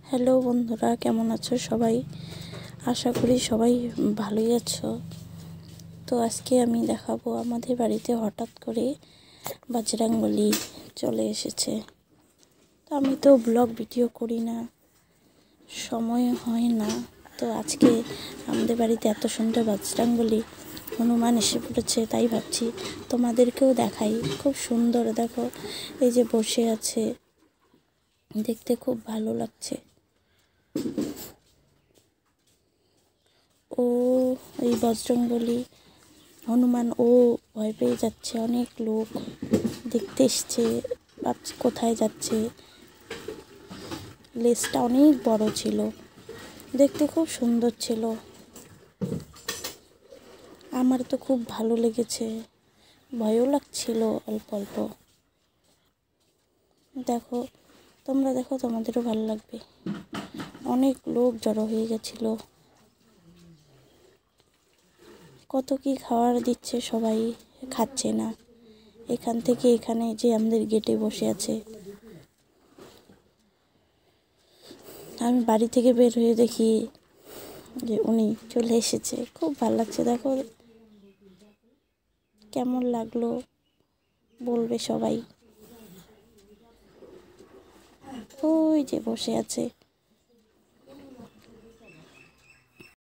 Hello বন্ধুরা, কেমন আছো সবাই? আশা করি সবাই ভালোই আছো। তো আজকে আমি দেখাবো আমাদের বাড়িতে হঠাৎ করে বজরংবলী চলে এসেছে। তো আমি তো ব্লগ ভিডিও করি না, সময় হয় না। তো আজকে আমাদের বাড়িতে এত সুন্দর বজরংবলী হনুমান এসে পড়েছে, তাই ভাবছি তোমাদেরকেও দেখাই। খুব সুন্দর, দেখো এই যে বসে আছে, দেখতে খুব ভালো লাগছে। ও এই বজরংবলী হনুমান ও ভয় পেয়ে যাচ্ছে। অনেক লোক দেখতে এসছে, ভাবছি কোথায় যাচ্ছে। লেজটা অনেক বড় ছিল, দেখতে খুব সুন্দর ছিল। আমার তো খুব ভালো লেগেছে, ভয়ও লাগছিল অল্প অল্প। দেখো, তোমরা দেখো, তোমাদেরও ভালো লাগবে। অনেক লোক জড়ো হয়ে গেছিল, কত কি খাবার দিচ্ছে, সবাই খাচ্ছে না। এখান থেকে এখানে যে আমাদের গেটে বসে আছে, আমি বাড়ি থেকে বের হয়ে দেখি যে উনি চলে এসেছে। খুব ভালো লাগছে। দেখো কেমন লাগলো বলবে সবাই। ওই যে বসে আছে।